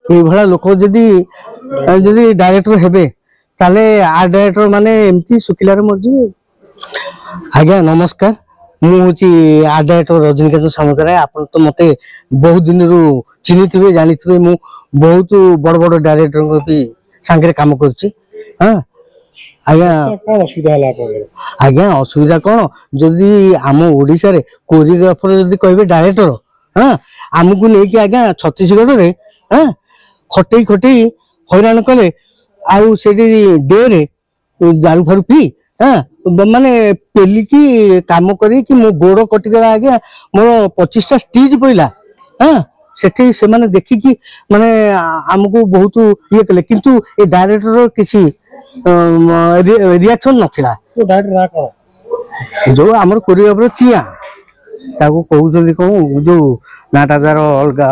এইভাবে লোক যদি যদি ডাইরেक्टर हेबे ताले आर्ट डायरेक्टर माने एमती सुखिलार मरजी। आज्ञा नमस्कार मु होची आर्ट डायरेक्टर रजनीकांत सामंतराय। आपन तो मते बहुत दिन रु चिनी थिबे जानि थिबे मु बहुत बड़ बड़ डायरेक्टर को भी संगे काम करछि। हां आज्ञा कोन असुविधा हला आपन? आज्ञा असुविधा कोन जदी आम ओडिसा रे कोरियोग्राफर जदी कहबे डायरेक्टर हां हमकु नै कि आज्ञा छत्तीसगढ़ रे हां खटई खटई हैरान कले आउ सेठी डे रे दारू फारू पी हां माने पेलिकी काम करी कि मो गोड़ कटि गला आज्ञा मोर 25टा स्टिच पइला हां सेठी से माने देखि कि माने हमकु बहुत ये कले किंतु ए डायरेक्टर किछि रिएक्शन नथिला। तो डायरेक्टर ना कोन जो हमर कोरियोग्राफर चिया ताको कहउछली को जो नाटा दार अलगा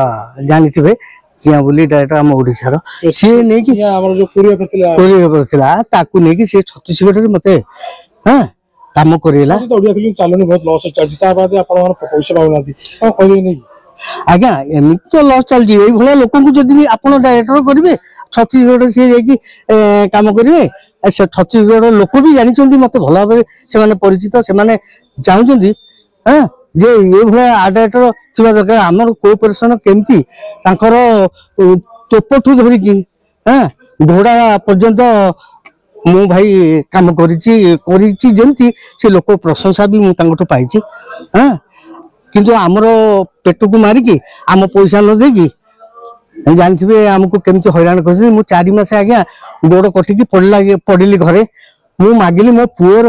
जानिथिबे चिया बोली डायरेक्टर हम ओडिसा रो सी नै कि हमर जो कोरियोग्राफर थिला ताकू नै कि से छत्तीसगढ़ रे मते हां काम करेला। तो ओडिया फिल्म चालनी बहुत लॉस चलछि ता बाद आपन पैसा पाउनाती को कहबे नै आज्ञा एमि तो लॉस चल जी एई भले लोक को जदी आपन डायरेक्टर करिवे छत्तीसगढ़ से जाई काम करिवे से छत्तीसगढ़ लोक भी जानि चंदी मते भला भाबे से माने परिचित से माने जाउ चंदी हां जे ये भले आर्ट डायरेक्टर थिबा दरकार हमर कोऑपरेशन केमती तांकर तोपठू धरि की हां घोड़ा पर्यंत मु भाई काम करिछि जेंती से लोक प्रशंसा भी मु तांगठो पाइछि हां किंतु हमर पेट को मारी की हम पैसा न देगी जानथिबे हमको केमती हैरान करछि। मु 4 मास आज्ञा गोड़ कटि की पड़िली घरे मु मागिली मो पुअर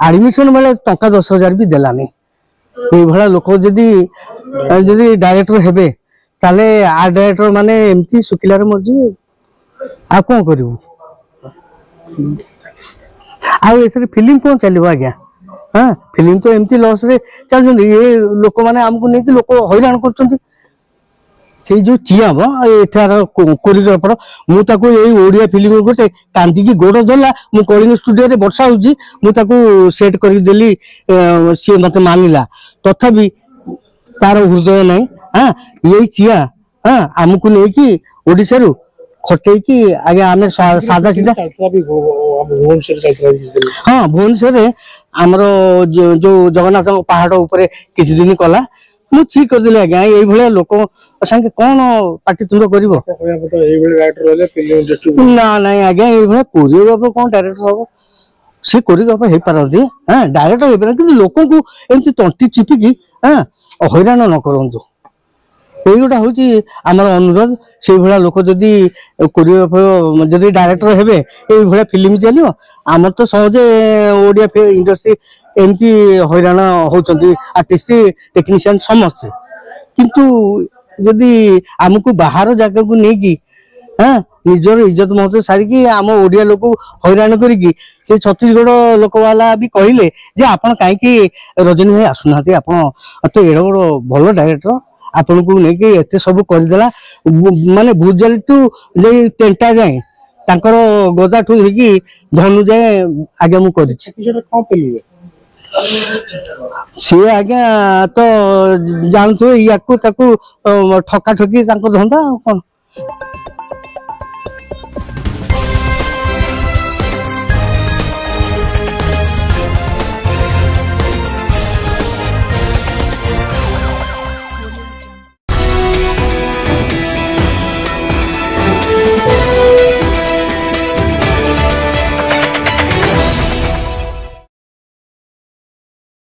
एडमिशन बेले टंका 10,000 भी देलानी। ए भला लोक जदी जदी डायरेक्टर हेबे ताले आर्ट डायरेक्टर माने एमती सुखिलार मरजी आ कोन करिवो आ एथरे फिल्म कोन चलिबो आज्ञा हां फिल्म तो एमती लॉस रे चल जंदी ये लोक माने हमको नै कि लोक हैरान करछंती से जो चिया बा एठार कोरियोग्राफर मु ताको एई ओडिया फिल्म गोटे कांदी की गोड़ धरला मु कलिंग स्टूडियो रे वर्षा होजी मु ताको सेट करि देली से मते मानिला तथापि तार हृदय नै हां एई चिया हां हमको नै कि ओडिसा रु खटई की आगे आमे सादा सीधा हां भुवनेश्वर रे हमरो जो जगन्नाथ पहाड़ ऊपर किछि दिन कला मु ठीक कर दिले आज्ञा एई भले लोक संगे कोन पार्टी तुंड करिवो एई भले राइटर रहले फिल्म जट्टू ना नहीं आज्ञा एई भले कोरियोग्राफर कोन डायरेक्टर हो से कोरियोग्राफर हे पारंती हां डायरेक्टर हे पारंती कि लोक को एंती तंटी चिपी की हां हैरान न करंतु एई गोटा होची हमर अनुरोध से भला लोक जदी कोरियोग्राफर जदी डायरेक्टर हेबे एई भले फिल्म चलियो हमर तो सहजे ओडिया इंडस्ट्री एमती हैरान होचंती आर्टिस्ट टेक्नीशियन समस्त किंतु जदी हमको बाहर जगह को नै की हां निजर इज्जत मौत सारी की हम ओडिया लोक हैरान करी की से छत्तीसगढ़ लोक वाला भी कहिले जे आपण काहे की रजनी भाई आसुनाते आपण तो एडो बड़ भलो डायरेक्टर आपण को नै की एते सब कर देला माने भुजल टू जे टेंटा जाए तांकर गोदा ठु की धनु जाए आगे मु करि छी कोन पेलिए सी आज्ञा तो जानथो याकू ताकू ठका ठकी तांको धंदा कोन।